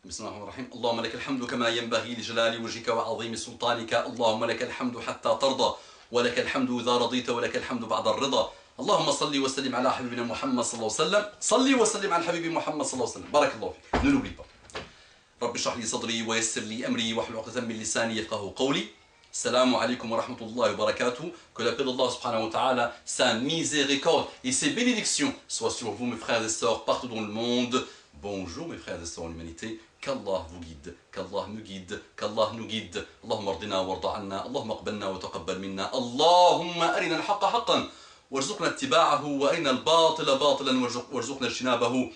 بسم الله الرحمن الرحيم. اللهم لك الحمد كما ينبغي لجلال وجهك وعظيم سلطانك. اللهم لك الحمد حتى ترضى، ولك الحمد إذا رضيت، ولك الحمد بعد الرضا. اللهم صل وسلم على حبيبنا محمد صلى الله عليه وسلم. صلي وسلم على حبيبي محمد صلى الله عليه وسلم. بارك الله فيك. Ne l'oublie pas. رب اشرح لي صدري ويسر لي أمري واحلل عقدة من لساني يفقهوا قولي. Salam alaikum wa rahmatullahi wa barakatuh. Que la paix d'Allah subhanahu wa ta'ala, sa miséricorde et ses bénédictions soient sur vous, mes frères et sœurs, partout dans le monde. Bonjour, mes frères et sœurs en humanité. Qu'Allah vous guide, qu'Allah me guide, qu'Allah nous guide. Allahumma ardina warda anna, Allahumma aqbalna wa taqabbal minna. Allahumma arina al-haqqa haqqan, warzuqna ittiba'ahu, wa arina al-batila batilan, warzuqna ijtinabahu.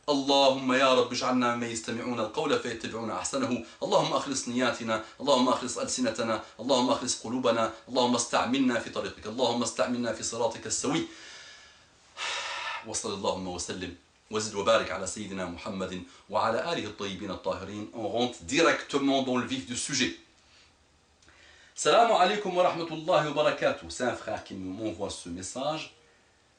اللهم يا رب اجعلنا ممن يستمعون القول فيتبعون احسنه. اللهم اخلص نياتنا، اللهم اخلص السنتنا، اللهم اخلص قلوبنا، اللهم استعملنا في طريقك، اللهم استعملنا في صراطك السوي. وصل اللهم وسلم وزد وبارك على سيدنا محمد وعلى آله الطيبين الطاهرين. On rentre directement dans le vif du sujet. Salam alaikum wa rahmatullahi wa barakatuh. C'est un frère qui m'envoie ce message.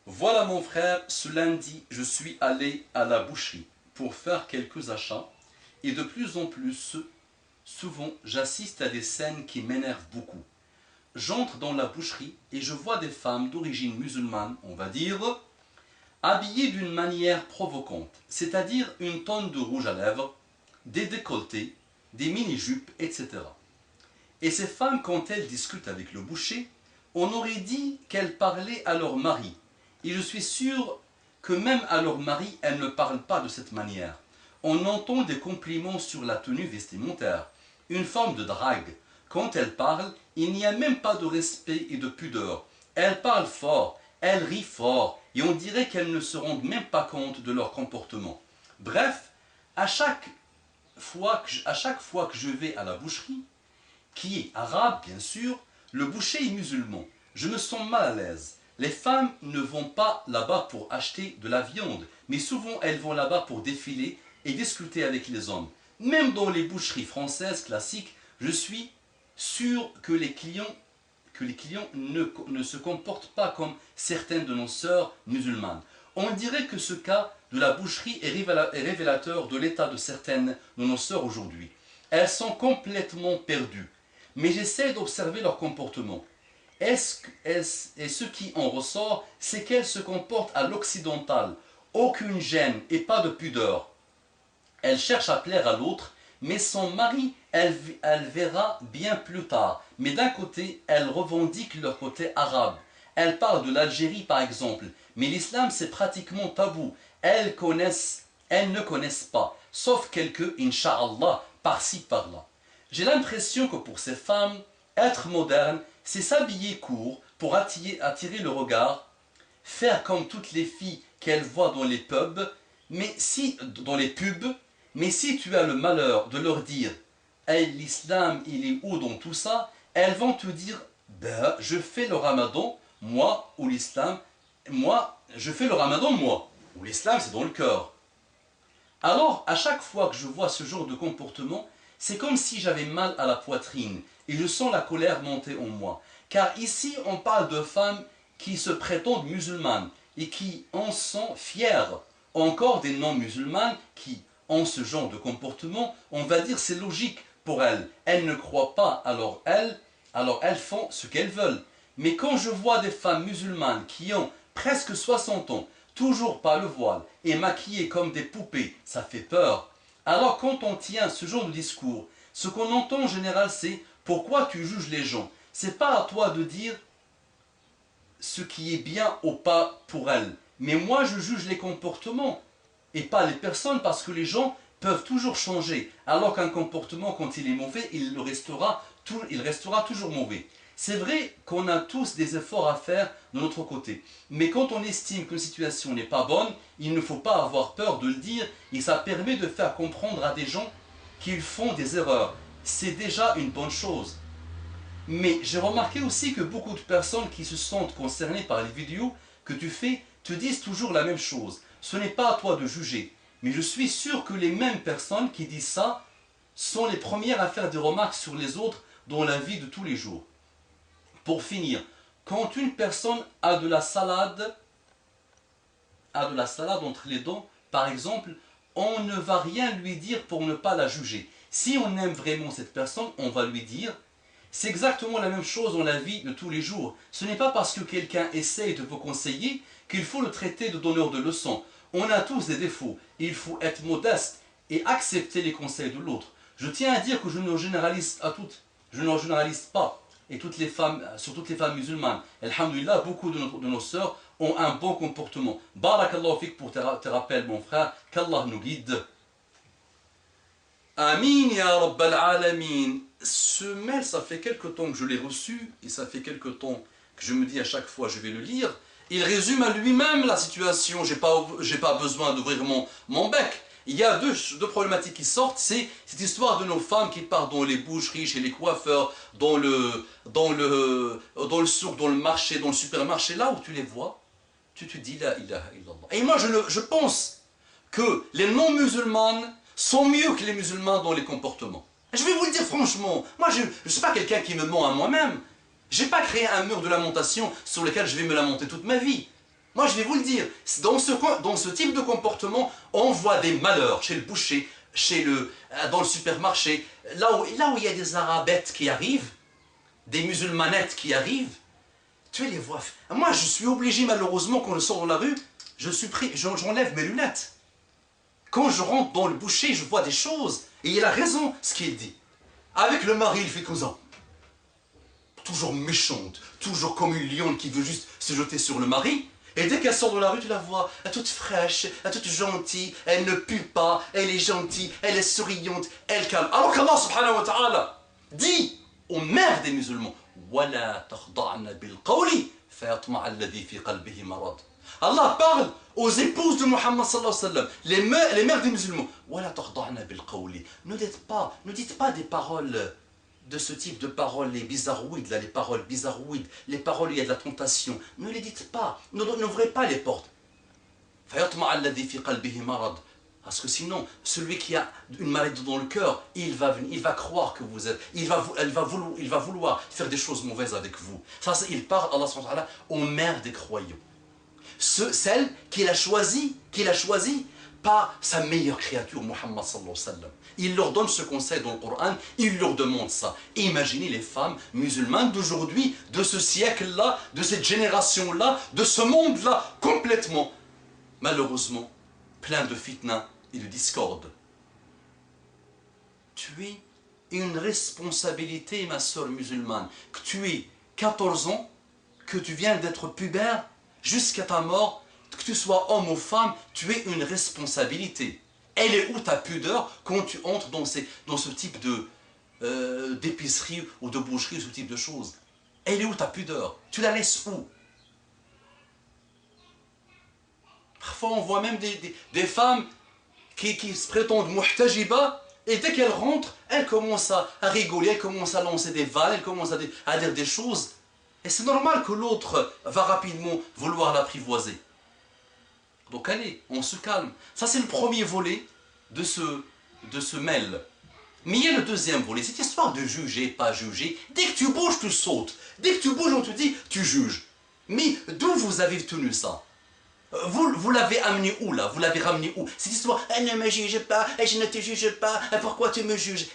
Voilà mon frère, ce lundi, je suis allé à la boucherie pour faire quelques achats et de plus en plus, souvent, j'assiste à des scènes qui m'énervent beaucoup. J'entre dans la boucherie et je vois des femmes d'origine musulmane, on va dire, habillées d'une manière provocante, c'est-à-dire une tonne de rouge à lèvres, des décolletés, des mini-jupes, etc. Et ces femmes, quand elles discutent avec le boucher, on aurait dit qu'elles parlaient à leur mari. Et je suis sûr que même à leur mari, elles ne parlent pas de cette manière. On entend des compliments sur la tenue vestimentaire, une forme de drague. Quand elles parlent, il n'y a même pas de respect et de pudeur. Elles parlent fort, elles rient fort, et on dirait qu'elles ne se rendent même pas compte de leur comportement. Bref, à chaque fois que je vais à la boucherie, qui est arabe bien sûr, le boucher est musulman, je me sens mal à l'aise. Les femmes ne vont pas là-bas pour acheter de la viande, mais souvent elles vont là-bas pour défiler et discuter avec les hommes. Même dans les boucheries françaises classiques, je suis sûr que les clients ne se comportent pas comme certaines de nos sœurs musulmanes. On dirait que ce cas de la boucherie est révélateur de l'état de certaines de nos sœurs aujourd'hui. Elles sont complètement perdues, mais j'essaie d'observer leur comportement. Et ce qui en ressort, c'est qu'elle se comporte à l'occidental, aucune gêne et pas de pudeur. Elle cherche à plaire à l'autre, mais son mari, elle verra bien plus tard. Mais d'un côté, elle revendique leur côté arabe. Elle parle de l'Algérie par exemple, mais l'islam c'est pratiquement tabou. Elles ne connaissent pas, sauf quelques, incha'Allah, par-ci par-là. J'ai l'impression que pour ces femmes, être moderne, c'est s'habiller court pour attirer le regard, faire comme toutes les filles qu'elles voient dans les pubs, mais si tu as le malheur de leur dire hey, l'islam il est où dans tout ça, elles vont te dire ben, je fais le ramadan, moi, ou l'islam, je fais le ramadan, moi, ou l'islam c'est dans le cœur. Alors, à chaque fois que je vois ce genre de comportement, c'est comme si j'avais mal à la poitrine et je sens la colère monter en moi. Car ici, on parle de femmes qui se prétendent musulmanes et qui en sont fières. Encore des non-musulmanes qui ont ce genre de comportement, on va dire c'est logique pour elles. Elles ne croient pas, alors elles font ce qu'elles veulent. Mais quand je vois des femmes musulmanes qui ont presque 60 ans, toujours pas le voile et maquillées comme des poupées, ça fait peur. Alors quand on tient ce genre de discours, ce qu'on entend en général c'est « Pourquoi tu juges les gens ?» C'est pas à toi de dire ce qui est bien ou pas pour elles. Mais moi je juge les comportements et pas les personnes parce que les gens peuvent toujours changer. Alors qu'un comportement quand il est mauvais, il restera toujours mauvais. C'est vrai qu'on a tous des efforts à faire de notre côté. Mais quand on estime qu'une situation n'est pas bonne, il ne faut pas avoir peur de le dire et ça permet de faire comprendre à des gens qu'ils font des erreurs. C'est déjà une bonne chose. Mais j'ai remarqué aussi que beaucoup de personnes qui se sentent concernées par les vidéos que tu fais te disent toujours la même chose. Ce n'est pas à toi de juger. Mais je suis sûr que les mêmes personnes qui disent ça sont les premières à faire des remarques sur les autres dans la vie de tous les jours. Pour finir, quand une personne a de la salade entre les dents, par exemple, on ne va rien lui dire pour ne pas la juger. Si on aime vraiment cette personne, on va lui dire. C'est exactement la même chose dans la vie de tous les jours. Ce n'est pas parce que quelqu'un essaye de vous conseiller qu'il faut le traiter de donneur de leçons. On a tous des défauts. Il faut être modeste et accepter les conseils de l'autre. Je tiens à dire que je ne généralise pas et toutes les femmes, sur toutes les femmes musulmanes. Alhamdulillah, beaucoup de nos sœurs ont un bon comportement. Barakallahu fik pour tes rappels, mon frère. Qu'Allah nous guide. Amin ya Rabbal Alamin. Ce mail, ça fait quelque temps que je l'ai reçu et ça fait quelque temps que je me dis à chaque fois je vais le lire. Il résume à lui-même la situation. J'ai pas besoin d'ouvrir mon bec. Il y a deux problématiques qui sortent. C'est cette histoire de nos femmes qui partent dans les boucheries, chez les coiffeurs, dans le souk, dans le marché, dans le supermarché, là où tu les vois, tu te dis la ilaha illallah. Et moi je pense que les non-musulmanes sont mieux que les musulmans dans les comportements. Je vais vous le dire franchement, moi je ne suis pas quelqu'un qui me ment à moi-même. Je n'ai pas créé un mur de lamentation sur lequel je vais me lamenter toute ma vie. Moi je vais vous le dire, dans ce type de comportement, on voit des malheurs chez le boucher, dans le supermarché, là où il y a des arabettes qui arrivent, des musulmanettes qui arrivent, tu les vois. Moi je suis obligé malheureusement quand je sors dans la rue, j'enlève mes lunettes. Quand je rentre dans le boucher, je vois des choses. Et il a raison, ce qu'il dit. Avec le mari, il fait comme ça. Toujours méchante, toujours comme une lionne qui veut juste se jeter sur le mari. Et dès qu'elle sort de la rue, tu la vois, elle est toute fraîche, elle est toute gentille, elle ne pue pas, elle est gentille, elle est souriante, elle calme. Alors qu'Allah subhanahu wa ta'ala dit aux mères des musulmans, وَلَا تَخْضَعْنَ بِالْقَوْلِ فَيَطْمَعَ الَّذِي فِي قَلْبِهِ مَرَضٌ. Allah parle aux épouses de Muhammad sallallahu alayhi wa sallam, les mères des musulmans. Ne dites pas des paroles de ce type de paroles, les bizarroïdes, là, les paroles bizarroïdes, les paroles où il y a de la tentation. Ne les dites pas, n'ouvrez pas les portes. Parce que sinon, celui qui a une maladie dans le cœur, il va croire que vous êtes, il va vouloir faire des choses mauvaises avec vous. Ça, il parle, Allah subhanahu wa ta'ala, aux mères des croyants. Celle qu'il a choisie par sa meilleure créature, Muhammad sallallahu alayhi wa sallam. Il leur donne ce conseil dans le Coran, il leur demande ça. Imaginez les femmes musulmanes d'aujourd'hui, de ce siècle-là, de cette génération-là, de ce monde-là, complètement, malheureusement, plein de fitna et de discorde. Tu es une responsabilité, ma soeur musulmane, que tu aies 14 ans, que tu viens d'être pubère, jusqu'à ta mort, que tu sois homme ou femme, tu es une responsabilité. Elle est où ta pudeur quand tu entres dans ce type d'épicerie ou de boucherie, ce type de choses? Elle est où ta pudeur? Tu la laisses où? Parfois on voit même des femmes qui se prétendent muhtajiba, et dès qu'elles rentrent, elles commencent à rigoler, elles commencent à lancer des vannes, elles commencent à dire des choses. Et c'est normal que l'autre va rapidement vouloir l'apprivoiser. Donc allez, on se calme. Ça c'est le premier volet de ce mail. Mais il y a le deuxième volet, cette histoire de juger, pas juger. Dès que tu bouges, tu sautes. Dès que tu bouges, on te dit, tu juges. Mais d'où vous avez tenu ça? Vous l'avez amené où là? Vous l'avez ramené où? Cette histoire, ne me juge pas, je ne te juge pas, pourquoi tu me juges?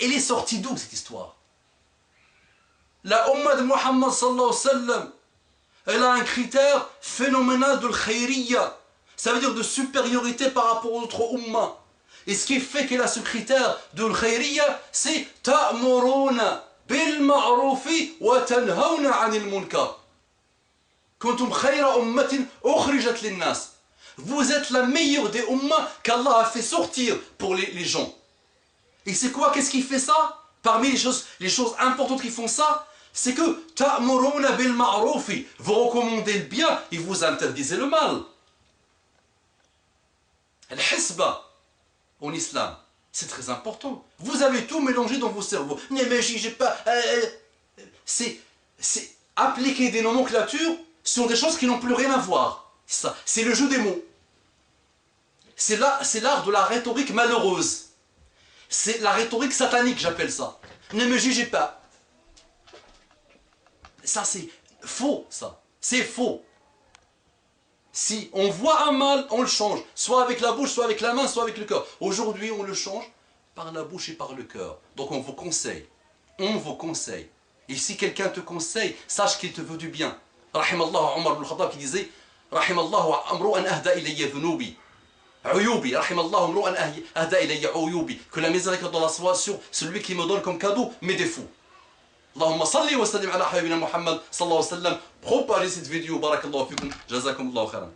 Elle est sortie d'où cette histoire? La Ummah de Muhammad sallallahu alayhi wa sallam, elle a un critère phénoménal de l'khayriyya. Ça veut dire de supériorité par rapport aux autres Ummah. Et ce qui fait qu'elle a ce critère de l'khayriyya, c'est ta'muruna bil ma'rufi wa tanhawna 'anil munkar. Kuntum khayra ummatin ukhrijat lin-nas. Vous êtes la meilleure des Ummah qu'Allah a fait sortir pour les gens. Et c'est quoi? Qu'est-ce qui fait ça? Parmi les choses importantes qui font ça, c'est que ta'muruna bil ma'rufi, vous recommandez le bien et vous interdisez le mal. Al-hisba en islam, c'est très important. Vous avez tout mélangé dans vos cerveaux. Ne me jugez pas. C'est appliquer des nomenclatures sur des choses qui n'ont plus rien à voir. C'est le jeu des mots. C'est l'art de la rhétorique malheureuse. C'est la rhétorique satanique, j'appelle ça. Ne me jugez pas. Ça, c'est faux, ça. C'est faux. Si on voit un mal, on le change. Soit avec la bouche, soit avec la main, soit avec le cœur. Aujourd'hui, on le change par la bouche et par le cœur. Donc on vous conseille. On vous conseille. Et si quelqu'un te conseille, sache qu'il te veut du bien. Rahimallahu Omar ibn Khattab qui disait Rahimallahu amru'an ahda ilayya dhunubi. Uyubi. Rahimallahu amru'an ahda ilayya uyubi. Que la miséricorde d'Allah soit sur celui qui me donne comme cadeau mes défauts. Allahumma salli wa sallim ala habibina Muhammad sallallahu alayhi wa sallam. Propagez cette vidéo. Barakallahu fikum. Jazakumullahu khairan.